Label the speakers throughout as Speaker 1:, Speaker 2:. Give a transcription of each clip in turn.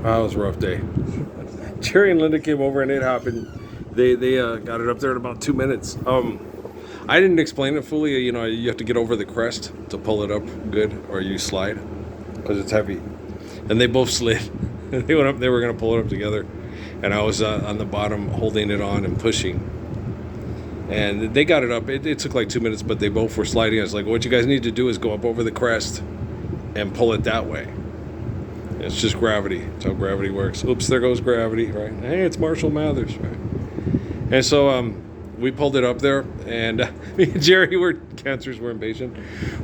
Speaker 1: Wow, it was a rough day. Jerry and Linda came over and it happened. They got it up there in about 2 minutes. I didn't explain it fully. You know, you have to get over the crest to pull it up good, or you slide because it's heavy. And they both slid. They went up. They were gonna pull it up together, and I was on the bottom holding it on and pushing. And they got it up. It took like 2 minutes, but they both were sliding. I was like, "What you guys need to do is go up over the crest and pull it that way." It's just gravity. That's how gravity works. Oops, there goes gravity, right? Hey, it's Marshall Mathers, right? And so we pulled it up there, and me and Jerry were cancers, were impatient.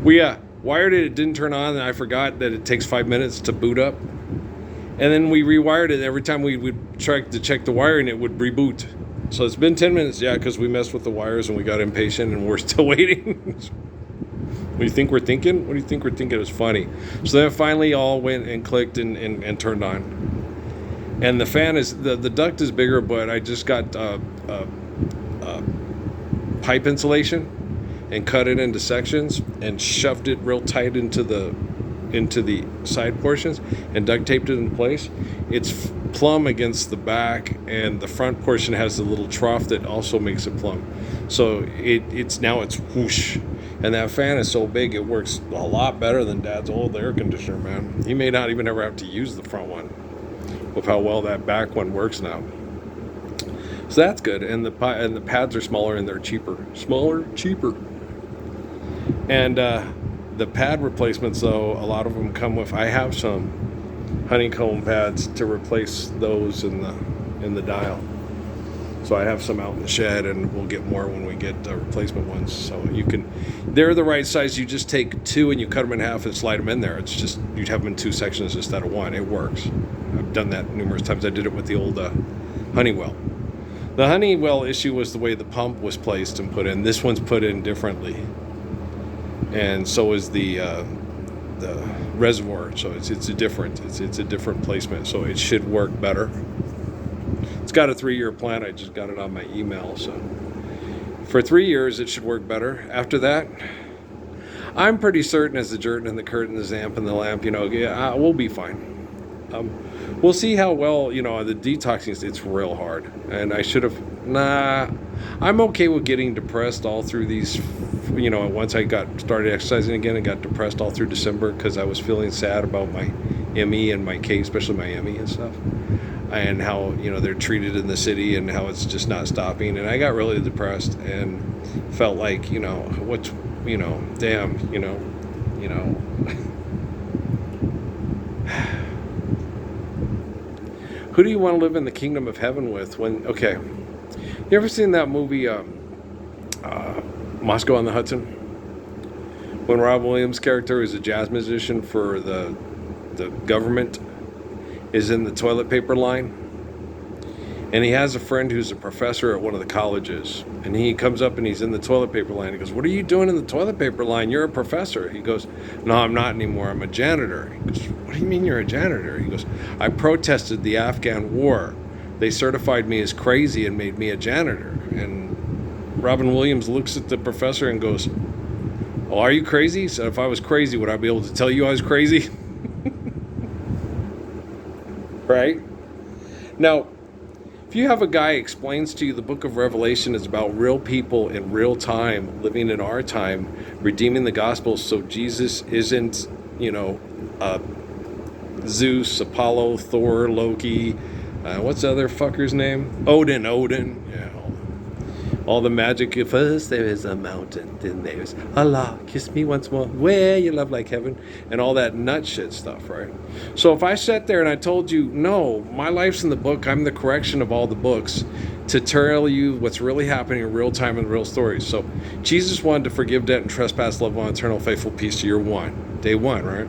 Speaker 1: We wired it. It didn't turn on, and I forgot that it takes 5 minutes to boot up. And then we rewired it. Every time we would try to check the wiring, it would reboot. So it's been 10 minutes, yeah, because we messed with the wires and we got impatient, and we're still waiting. What do you think we're thinking? What do you think we're thinking? It was funny. So then finally all went and clicked and turned on. And the fan is, the duct is bigger, but I just got pipe insulation and cut it into sections and shoved it real tight into the side portions and duct taped it in place. It's plumb against the back, and the front portion has a little trough that also makes it plumb. So it's whoosh. And that fan is so big, it works a lot better than Dad's old air conditioner, man. He may not even ever have to use the front one with how well that back one works now. So that's good. And the pads are smaller and they're cheaper. Smaller, cheaper. And the pad replacements, though, a lot of them come with, I have some honeycomb pads to replace those in the dial. So I have some out in the shed, and we'll get more when we get replacement ones. So they're the right size. You just take two and you cut them in half and slide them in there. It's just, you'd have them in two sections instead of one. It works. I've done that numerous times. I did it with the old Honeywell. The Honeywell issue was the way the pump was placed and put in. This one's put in differently. And so is the reservoir. So it's a different placement. So it should work better. It's got a 3-year plan. I just got it on my email. So for 3 years, it should work better. After that, I'm pretty certain as the dirt and the curtain, the amp and the lamp, we'll be fine. We'll see how well, the detoxing, it's real hard. And I should have, I'm okay with getting depressed all through these, once I started exercising again and got depressed all through December because I was feeling sad about my ME and my K, especially my ME and stuff. And how, they're treated in the city and how it's just not stopping. And I got really depressed and felt like, damn. Who do you want to live in the kingdom of heaven with you ever seen that movie, Moscow on the Hudson? When Robin Williams' character is a jazz musician for the government, is in the toilet paper line, and he has a friend who's a professor at one of the colleges, and he comes up and he's in the toilet paper line. He goes, "What are you doing in the toilet paper line? You're a professor." He goes, "No, I'm not anymore. I'm a janitor." He goes, "What do you mean you're a janitor?" He goes, "I protested the Afghan war. They certified me as crazy and made me a janitor." And Robin Williams looks at the professor and goes, "Well, are you crazy?" He said, "If I was crazy, would I be able to tell you I was crazy?" Right? Now, if you have a guy explains to you the book of Revelation is about real people in real time, living in our time, redeeming the gospel, so Jesus isn't, Zeus, Apollo, Thor, Loki, what's the other fucker's name? Odin, yeah. All the magic. First there is a mountain, then there's Allah, kiss me once more, where you love like heaven, and all that nut shit stuff, right? So if I sat there and I told you, no, my life's in the book, I'm the correction of all the books, to tell you what's really happening in real time and real stories. So Jesus wanted to forgive debt and trespass, love one, eternal faithful peace to day one, right?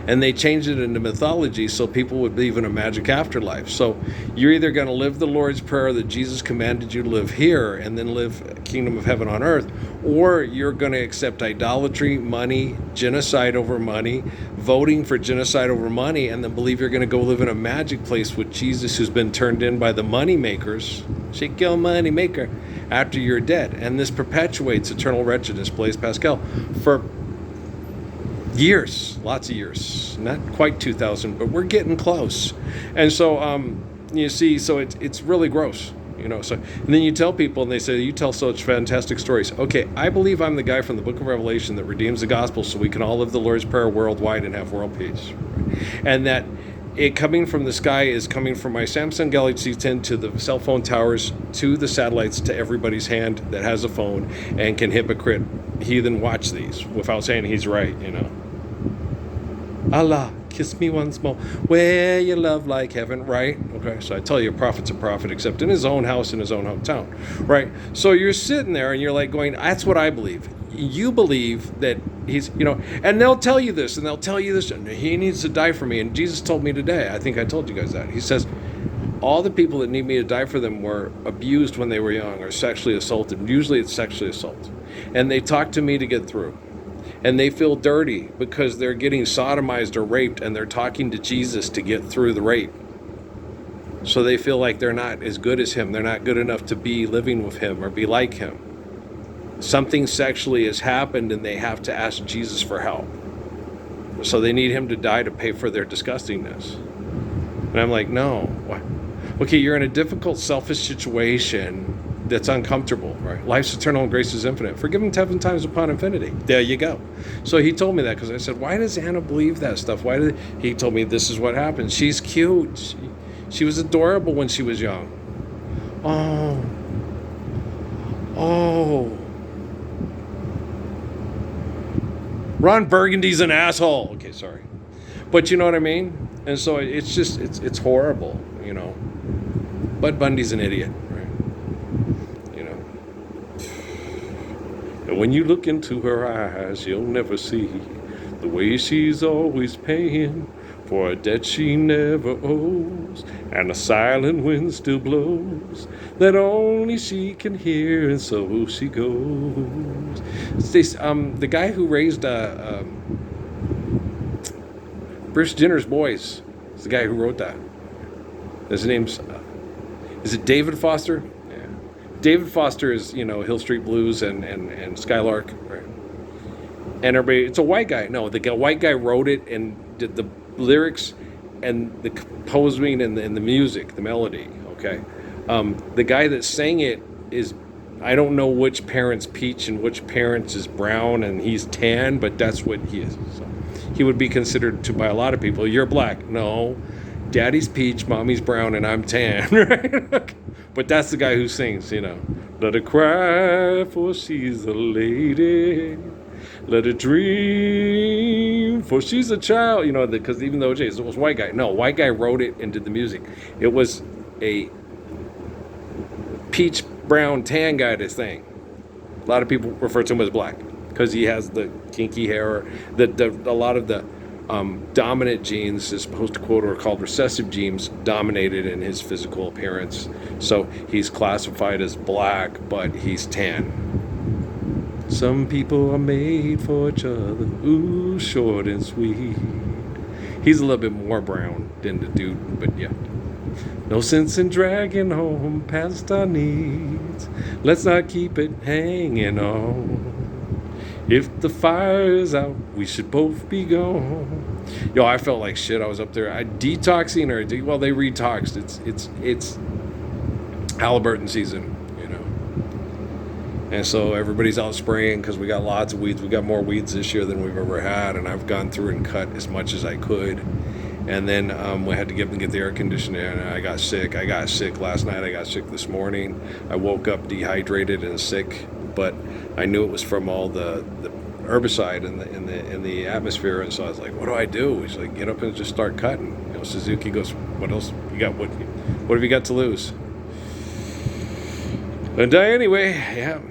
Speaker 1: And they changed it into mythology so people would believe in a magic afterlife. So you're either going to live the Lord's Prayer that Jesus commanded you to live here and then live kingdom of heaven on earth, or you're going to accept idolatry, money, genocide over money, voting for genocide over money, and then believe you're going to go live in a magic place with Jesus, who's been turned in by the money makers. Shake your money maker after you're dead. And this perpetuates eternal wretchedness, Blaise Pascal, for Years, lots of years. Not quite 2,000, but we're getting close. And so, you see, so it's really gross. So and then you tell people, and they say, you tell such fantastic stories. Okay, I believe I'm the guy from the book of Revelation that redeems the gospel so we can all live the Lord's Prayer worldwide and have world peace. And that it coming from the sky is coming from my Samsung Galaxy 10 to the cell phone towers, to the satellites, to everybody's hand that has a phone and can hypocrite heathen watch these without saying he's right, Allah, kiss me once more, where you love like heaven, right? Okay, so I tell you, a prophet's a prophet, except in his own house, in his own hometown, right? So you're sitting there and you're like going, that's what I believe. You believe that he's, and they'll tell you this, and they'll tell you this, and he needs to die for me. And Jesus told me today, I think I told you guys that. He says, all the people that need me to die for them were abused when they were young or sexually assaulted. Usually it's sexually assault. And they talk to me to get through. And they feel dirty because they're getting sodomized or raped, and they're talking to Jesus to get through the rape. So they feel like they're not as good as him. They're not good enough to be living with him or be like him. Something sexually has happened, and they have to ask Jesus for help. So they need him to die to pay for their disgustingness. And I'm like, no. What? Okay, you're in a difficult, selfish situation that's uncomfortable, right? Life's eternal and grace is infinite. Forgive him 7 times upon infinity. There you go. So he told me that because I said, why does Anna believe that stuff? He told me this is what happened. She's cute. She was adorable when she was young. Oh. Ron Burgundy's an asshole. Okay, sorry. But you know what I mean? And so it's just, it's horrible, Bud Bundy's an idiot, right? And when you look into her eyes, you'll never see the way she's always paying for a debt she never owes, and a silent wind still blows that only she can hear, and so she goes. The guy who raised Bruce Jenner's boys is the guy who wrote that. His name's is it David Foster? Yeah. David Foster is Hill Street Blues and Skylark, right? And everybody, it's a white guy. No, the white guy wrote it and did the lyrics and the composing and the music, the melody. Okay, the guy that sang it is, I don't know which parent's peach and which parent's is brown, and he's tan, but that's what he is. So he would be considered to by a lot of people, you're black. No, daddy's peach, mommy's brown, and I'm tan, right? But that's the guy who sings, let her cry for she's a lady. Let her dream, for she's a child. Because even though it was white guy. No, white guy wrote it and did the music. It was a peach, brown, tan guy to sing. A lot of people refer to him as black because he has the kinky hair. A lot of the dominant genes, as opposed to quote, are called recessive genes, dominated in his physical appearance. So he's classified as black, but he's tan. Some people are made for each other, ooh, short and sweet. He's a little bit more brown than the dude, but yeah. No sense in dragging home past our needs. Let's not keep it hanging on. If the fire's out, we should both be gone. Yo, I felt like shit. I was up there. Detoxing well, they retoxed. It's Halliburton season. And so everybody's out spraying because we got lots of weeds. We got more weeds this year than we've ever had, and I've gone through and cut as much as I could. And then we had to get the air conditioner, and I got sick. I got sick last night. I got sick this morning. I woke up dehydrated and sick, but I knew it was from all the herbicide in the atmosphere. And so I was like, what do I do? He's like, get up and just start cutting. Suzuki goes, what else you got? What have you got to lose? And die anyway. Yeah.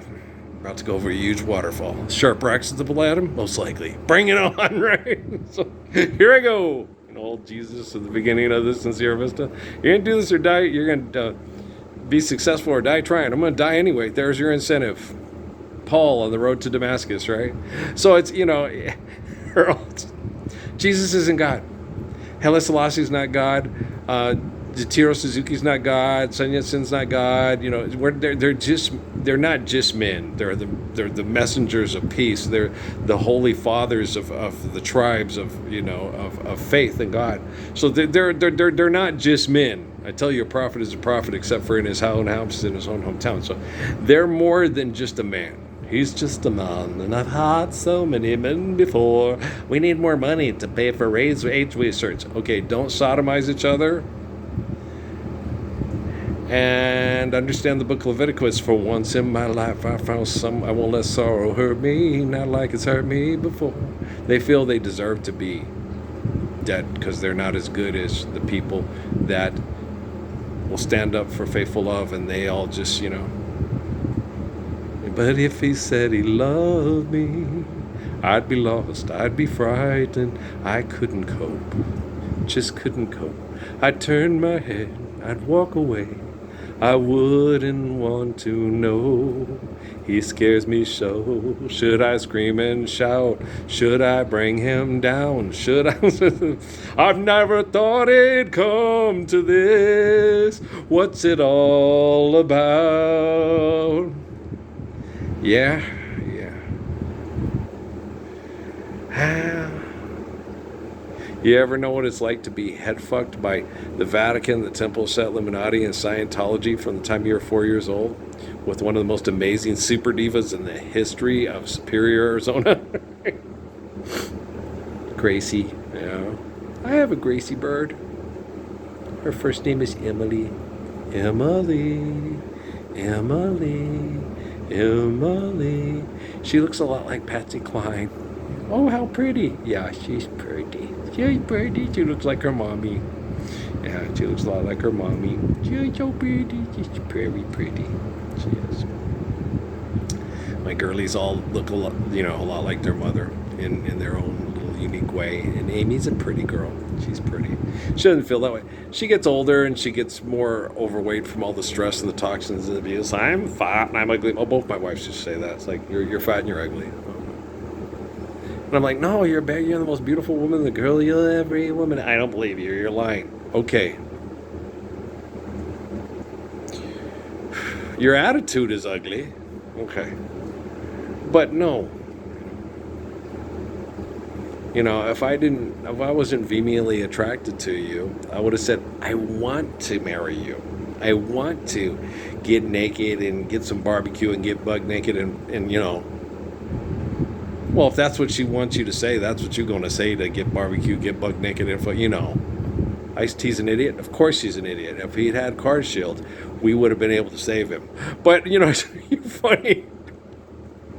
Speaker 1: About to go over a huge waterfall. Sharp rocks at the bottom? Most likely. Bring it on, right? So here I go. Old Jesus at the beginning of this in Sierra Vista. You're going to do this or die. You're going to be successful or die trying. I'm going to die anyway. There's your incentive. Paul on the road to Damascus, right? So it's, Jesus isn't God. Haile Selassie is not God. Tiro Suzuki's not God. Sun Yat-sen's not God. You know, they're not just men. They're the messengers of peace. They're the holy fathers of the tribes of faith in God. So they're not just men. I tell you, a prophet is a prophet, except for in his own house, in his own hometown. So they're more than just a man. He's just a man, and I've had so many men before. We need more money to pay for age research. Okay, don't sodomize each other. And understand the book of Leviticus. For once in my life I found I won't let sorrow hurt me, not like it's hurt me before. They feel they deserve to be dead because they're not as good as the people that will stand up for faithful love, and they all just, But if he said he loved me, I'd be lost, I'd be frightened, I couldn't cope, just couldn't cope. I'd turn my head, I'd walk away, I wouldn't want to know. He scares me so. Should I scream and shout? Should I bring him down? Should I? I've never thought it'd come to this. What's it all about? Yeah. You ever know what it's like to be head fucked by the Vatican, the Temple of Set Illuminati, and Scientology from the time you were 4 years old? With one of the most amazing super divas in the history of Superior, Arizona? Gracie. Yeah. I have a Gracie bird. Her first name is Emily. Emily. She looks a lot like Patsy Cline. Oh, how pretty. Yeah, she's pretty. She's pretty. She looks like her mommy. Yeah, she looks a lot like her mommy. She's so pretty. She's very pretty. She is. My girlies all look a lot like their mother in their own little unique way. And Amy's a pretty girl. She's pretty. She doesn't feel that way. She gets older and she gets more overweight from all the stress and the toxins and the abuse. I'm fat and I'm ugly. Oh, both my wives just say that. It's like, you're fat and you're ugly. And I'm like, no, you're the most beautiful woman, the girl you'll every woman. I don't believe you. You're lying. Okay. Your attitude is ugly. Okay. But no. If I wasn't vehemently attracted to you, I would have said, I want to marry you. I want to get naked and get some barbecue and get buck naked and well, if that's what she wants you to say, that's what you're going to say, to get barbecue, get buck naked, and Ice-T's an idiot. Of course he's an idiot. If he'd had Car Shield, we would have been able to save him. But, you're funny.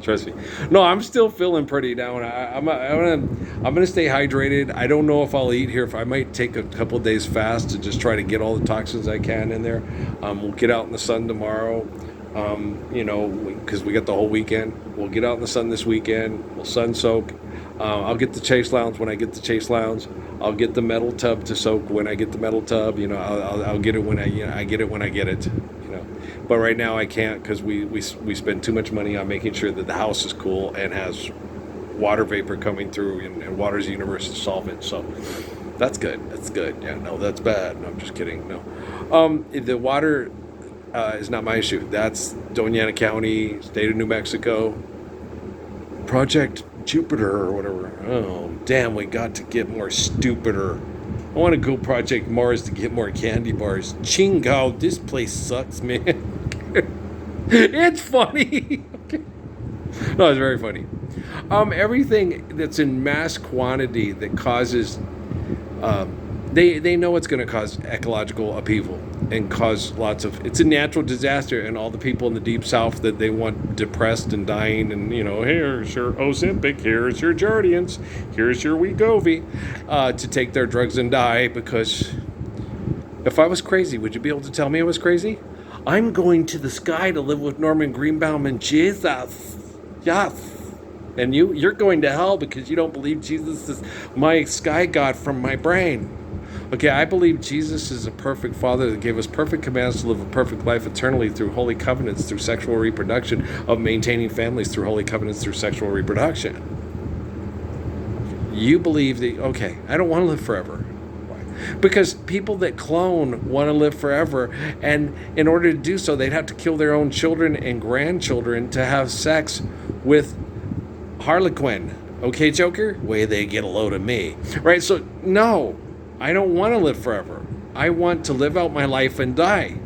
Speaker 1: Trust me. No, I'm still feeling pretty down. I'm gonna stay hydrated. I don't know if I'll eat here. If I might take a couple of days fast to just try to get all the toxins I can in there. We'll get out in the sun tomorrow. Because we got the whole weekend. We'll get out in the sun this weekend. We'll sun soak. I'll get the Chase Lounge when I get the Chase Lounge. I'll get the metal tub to soak when I get the metal tub. I'll get it when I get it when I get it. But right now I can't because we spend too much money on making sure that the house is cool and has water vapor coming through, and water's a universal solvent. So that's good. That's good. Yeah, no, that's bad. No, I'm just kidding. No, the water is not my issue. That's Doña Ana County, state of New Mexico, Project Jupiter or whatever. Oh, damn, we got to get more stupider. I want to go Project Mars to get more candy bars. Chingo, this place sucks, man. It's funny. No, it's very funny. Everything that's in mass quantity that causes, they know it's going to cause ecological upheaval and cause it's a natural disaster, and all the people in the deep south that they want depressed and dying, and here's your Ozempic, here's your Jardiance, here's your Wegovy, to take their drugs and die. Because if I was crazy, would you be able to tell me I was crazy? I'm going to the sky to live with Norman Greenbaum and Jesus. Yes. And you're going to hell because you don't believe Jesus is my sky god from my brain. Okay, I believe Jesus is a perfect father that gave us perfect commands to live a perfect life eternally through holy covenants, through sexual reproduction, of maintaining families through holy covenants, through sexual reproduction. You believe that, okay, I don't want to live forever. Why? Because people that clone want to live forever, and in order to do so, they'd have to kill their own children and grandchildren to have sex with Harlequin. Okay, Joker? Way they get a load of me. Right? So, no, I don't want to live forever. I want to live out my life and die.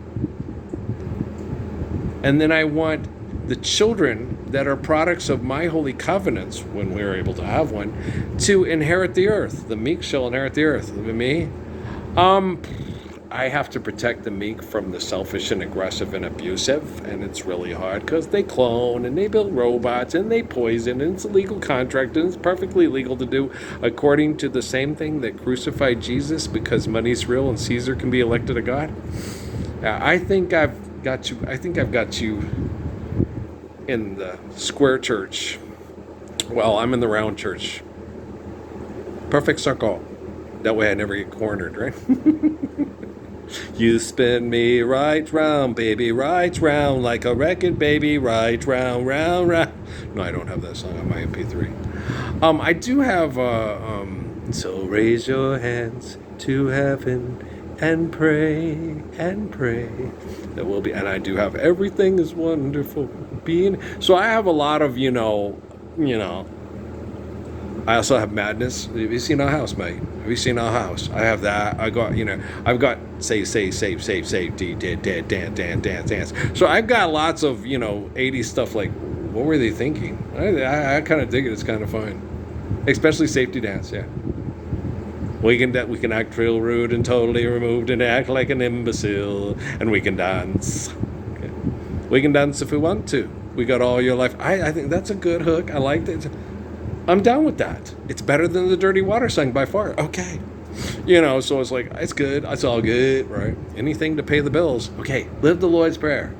Speaker 1: And then I want the children that are products of my holy covenants, when we are able to have one, to inherit the earth. The meek shall inherit the earth. Me? I have to protect the meek from the selfish and aggressive and abusive, and it's really hard because they clone and they build robots and they poison, and it's a legal contract, and it's perfectly legal to do according to the same thing that crucified Jesus, because money's real and Caesar can be elected a god. I think I've got you. I think I've got you in the square church. Well, I'm in the round church. Perfect circle. That way I never get cornered, right? You spin me right round, baby, right round, like a record, baby, right round, round, round. No, I don't have that song on my MP3. I do have, so raise your hands to heaven and pray, and pray. That will be, and I do have everything is wonderful being. So I have a lot of, you know, I also have madness. Have you seen our house, mate? Have you seen our house? I have that. I got, I've got save, dance. So I've got lots of, 80s stuff. Like, what were they thinking? I kind of dig it. It's kind of fun, especially safety dance. Yeah, we can act real rude and totally removed and act like an imbecile, and we can dance. Okay. We can dance if we want to. We got all your life. I think that's a good hook. I liked it. I'm down with that. It's better than the Dirty Water song by far. Okay. So it's like, it's good. It's all good, right? Anything to pay the bills. Okay, live the Lord's Prayer.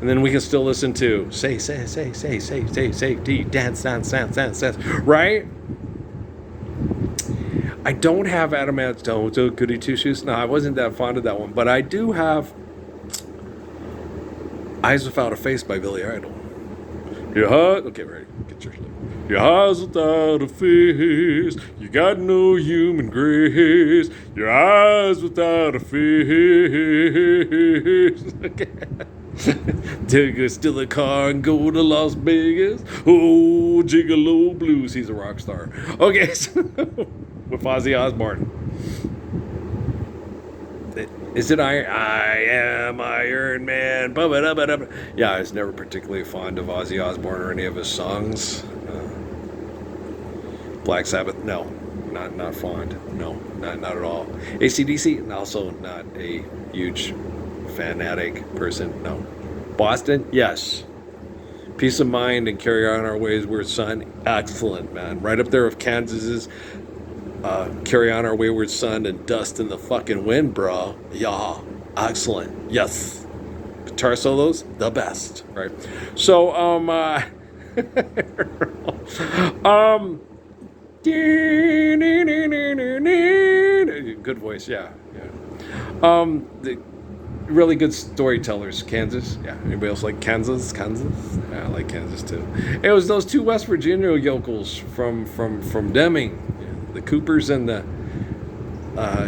Speaker 1: And then we can still listen to say, dance, right? I don't have Adam Ant Stone, so goody two shoes. No, I wasn't that fond of that one. But I do have Eyes Without a Face by Billy Idol. Okay, ready. Get your stuff. Your eyes without a face, you got no human grace. Your eyes without a face. Take us to the car and go to Las Vegas. Oh, Gigolo Blues. He's a rock star. Okay, so with Ozzy Osbourne. Is it I am Iron Man? Yeah, I was never particularly fond of Ozzy Osbourne or any of his songs. Black Sabbath, no, not fond. No, not at all. AC/DC, also not a huge fanatic person. No. Boston, yes. Peace of Mind and Carry On Our Wayward Son, excellent, man. Right up there with Kansas's Carry On Our Wayward Son and Dust in the Fucking Wind, bro. Yeah, excellent. Yes. Guitar solos, the best, right? So, good voice, yeah. The really good storytellers. Kansas, yeah. Anybody else like Kansas? Yeah, I like Kansas too. It was those two West Virginia yokels from Deming, yeah, the Coopers and the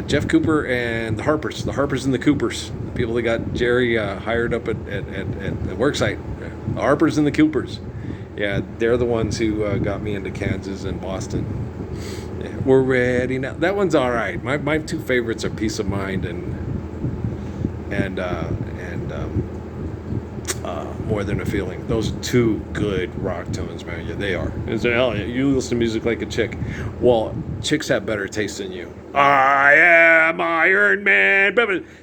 Speaker 1: Jeff Cooper and the Harpers and the Coopers, the people that got Jerry hired up at the worksite. Yeah. The Harpers and the Coopers. Yeah, they're the ones who got me into Kansas and Boston. Yeah, we're ready now. That one's all right. My two favorites are Peace of Mind and More Than a Feeling. Those are two good rock tones, man. Yeah, they are. You listen to music like a chick. Well, chicks have better taste than you. I am Iron Man.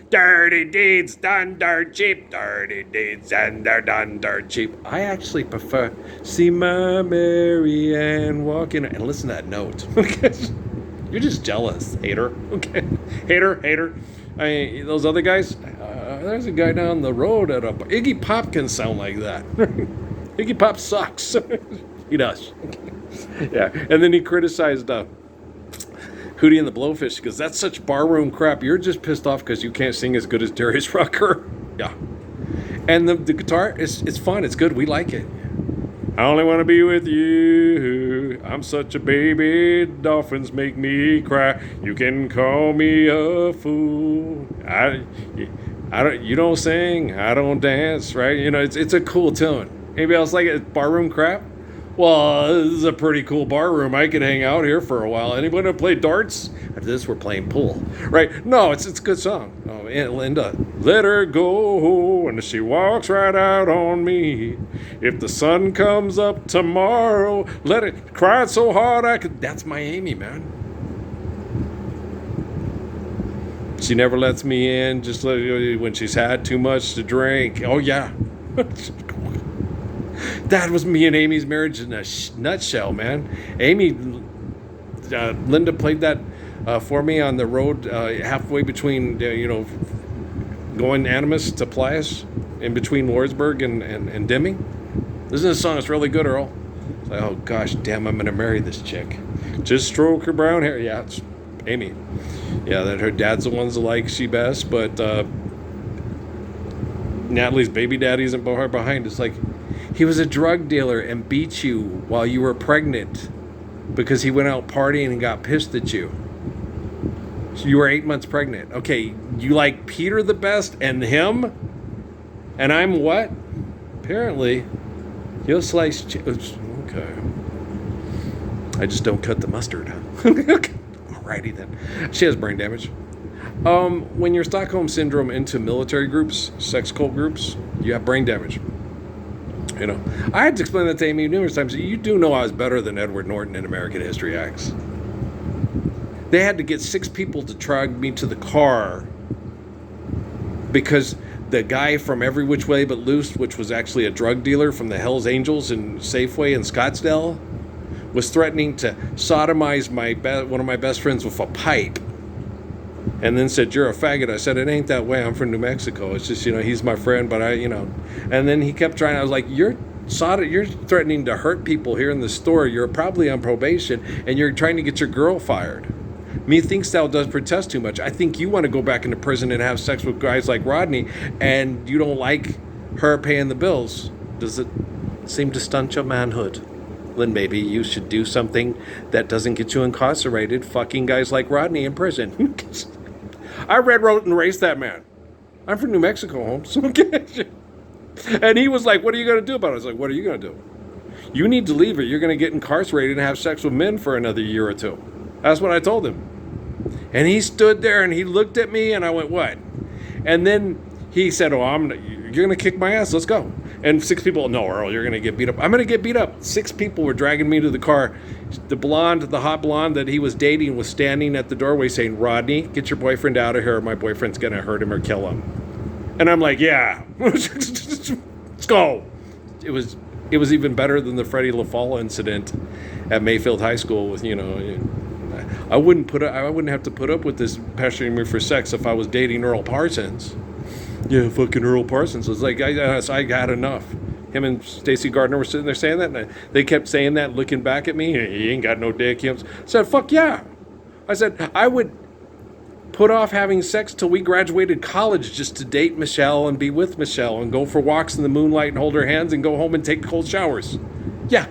Speaker 1: Dirty deeds done dirt cheap. Dirty deeds and they're done dirt cheap. I actually prefer See My Mary Ann walking. And listen to that note. You're just jealous, hater. Okay, hater. I mean, those other guys. There's a guy down the road at Iggy Pop can sound like that. Iggy Pop sucks. He does. Yeah, and then he criticized Hootie and the Blowfish because that's such barroom crap. You're just pissed off because you can't sing as good as Darius Rucker. Yeah, and the guitar it's fun. It's good. We like it. I only want to be with you. I'm such a baby, dolphins make me cry. You can call me a fool. I don't. You don't sing, I don't dance, right? You know, it's a cool tune. Anybody else like it? Barroom crap? Well, this is a pretty cool bar room. I could hang out here for a while. Anybody want to play darts? After this, we're playing pool, right? No, it's a good song. Oh, Aunt Linda, let her go, and she walks right out on me. If the sun comes up tomorrow, let it cry so hard I could. That's my Amy, man. She never lets me in, just when she's had too much to drink. Oh yeah. That was me and Amy's marriage in a nutshell, man. Linda played that for me on the road halfway between, going Animas to Plias, in between Lordsburg and Deming. Isn't this song? It's really good, Earl. It's like, oh gosh, damn, I'm gonna marry this chick. Just stroke her brown hair. Yeah, it's Amy. Yeah, that her dad's the ones that like she best, but Natalie's baby daddy isn't behind. It's like, he was a drug dealer and beat you while you were pregnant because he went out partying and got pissed at you. So you were 8 months pregnant. Okay, you like Peter the best and him? And I'm what? Apparently, you'll slice... Okay. I just don't cut the mustard, huh? Alrighty then. She has brain damage. When you're Stockholm Syndrome into military groups, sex cult groups, you have brain damage. You know, I had to explain that to Amy numerous times. You do know I was better than Edward Norton in American History X. They had to get 6 people to drag me to the car because the guy from Every Which Way But Loose, which was actually a drug dealer from the Hells Angels in Safeway in Scottsdale, was threatening to sodomize one of my best friends with a pipe. And then said, you're a faggot. I said, it ain't that way. I'm from New Mexico. It's just, he's my friend, but And then he kept trying. I was like, you're threatening to hurt people here in the store. You're probably on probation, and you're trying to get your girl fired. Methinks thou does protest too much. I think you want to go back into prison and have sex with guys like Rodney, and you don't like her paying the bills. Does it seem to stunt your manhood? Then maybe you should do something that doesn't get you incarcerated, fucking guys like Rodney in prison. I read, wrote, and erased that man. I'm from New Mexico, Holmes. And he was like, what are you going to do about it? I was like, what are you going to do? You need to leave, or you're going to get incarcerated and have sex with men for another year or 2. That's what I told him. And he stood there and he looked at me and I went, what? And then he said, you're going to kick my ass. Let's go. And 6 people, no, Earl, you're going to get beat up. I'm going to get beat up. 6 people were dragging me to the car. The hot blonde that he was dating was standing at the doorway saying, Rodney, get your boyfriend out of here or my boyfriend's going to hurt him or kill him. And I'm like, yeah, let's go. It was even better than the Freddie LaFall incident at Mayfield High School with, I wouldn't have to put up with this pestering me for sex if I was dating Earl Parsons. Yeah, fucking Earl Parsons. It's like, I got enough. Him and Stacy Gardner were sitting there saying that, and they kept saying that, looking back at me. He ain't got no dick. I said, fuck yeah. I said, I would put off having sex till we graduated college just to date Michelle and be with Michelle and go for walks in the moonlight and hold her hands and go home and take cold showers. Yeah.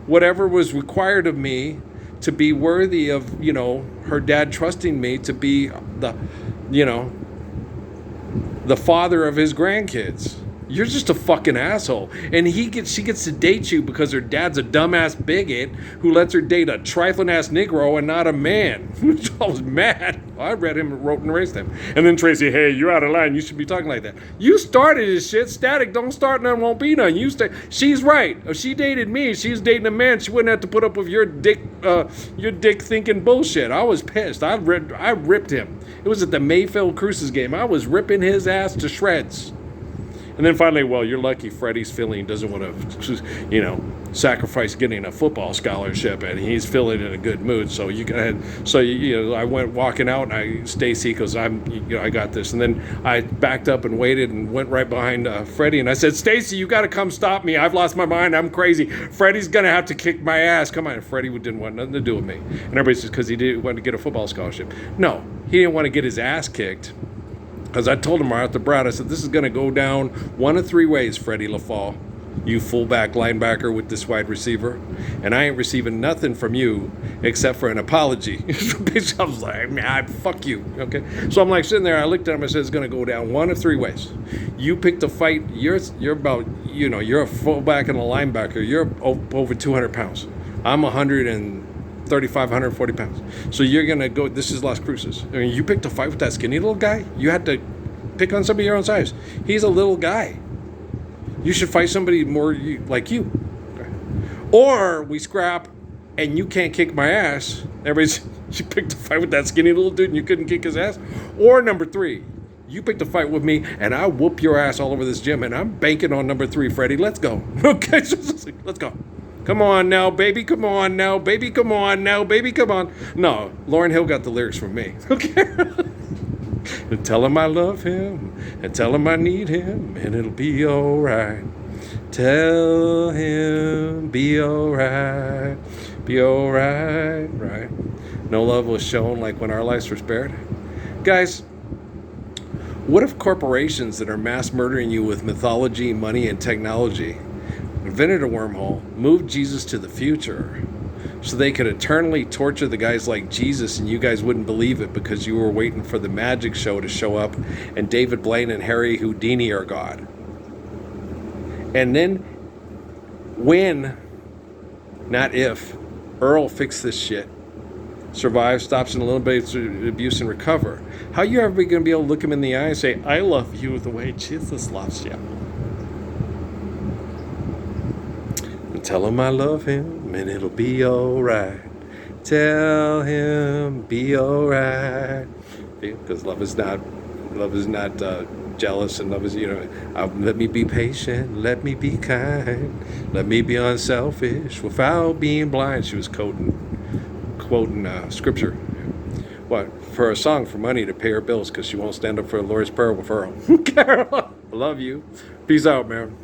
Speaker 1: Whatever was required of me to be worthy of, her dad trusting me to be the father of his grandkids. You're just a fucking asshole. And she gets to date you because her dad's a dumbass bigot who lets her date a trifling ass Negro and not a man. I was mad. I read him and wrote and erased him. And then Tracy, hey, you're out of line. You should be talking like that. You started this shit. Static don't start, none won't be none. She's right. If she dated me, she's dating a man. She wouldn't have to put up with your dick thinking bullshit. I was pissed. I ripped him. It was at the Mayfield Cruises game. I was ripping his ass to shreds. And then finally, well, you're lucky Freddie's feeling doesn't want to, sacrifice getting a football scholarship, and he's feeling in a good mood. So I went walking out, and Stacy goes, I got this. And then I backed up and waited and went right behind Freddie, and I said, Stacy, you got to come stop me. I've lost my mind. I'm crazy. Freddie's gonna have to kick my ass. Come on. And Freddie didn't want nothing to do with me. And everybody says because he didn't want to get a football scholarship. No, he didn't want to get his ass kicked. Because I told him right off the bat, I said, this is going to go down one of 3 ways, Freddie LaFall. You fullback linebacker with this wide receiver, and I ain't receiving nothing from you except for an apology. I was like, man, fuck you. Okay, so I'm like sitting there. I looked at him. I said, it's going to go down one of three ways. You pick the fight. You're about, you're a fullback and a linebacker. You're over 200 pounds. I'm 135, 140 pounds. So you're going to go. This is Las Cruces. I mean, you picked a fight with that skinny little guy. You had to pick on somebody your own size. He's a little guy. You should fight somebody more like you. Or we scrap and you can't kick my ass. You picked a fight with that skinny little dude and you couldn't kick his ass. Or number three, you picked a fight with me and I whoop your ass all over this gym, and I'm banking on number three, Freddie. Let's go. Okay, let's go. Come on now, baby. Come on now, baby. Come on now, baby. Come on. No, Lauryn Hill got the lyrics from me. Okay. And tell him I love him, and tell him I need him, and it'll be alright. Tell him, be alright, right? No love was shown like when our lives were spared. Guys, what if corporations that are mass murdering you with mythology, money, and technology invented a wormhole, moved Jesus to the future, so they could eternally torture the guys like Jesus, and you guys wouldn't believe it because you were waiting for the magic show to show up and David Blaine and Harry Houdini are God. And then when, not if, Earl fixed this shit, survives, stops in a little bit of abuse and recover, how you ever going to be able to look him in the eye and say, I love you the way Jesus loves you? And tell him I love him and it'll be alright. Tell him be alright. Because love is not jealous, and love is, let me be patient, let me be kind, let me be unselfish without being blind. She was quoting scripture. What? For a song for money to pay her bills because she won't stand up for the Lord's Prayer with Earl. Carol, I love you. Peace out, man.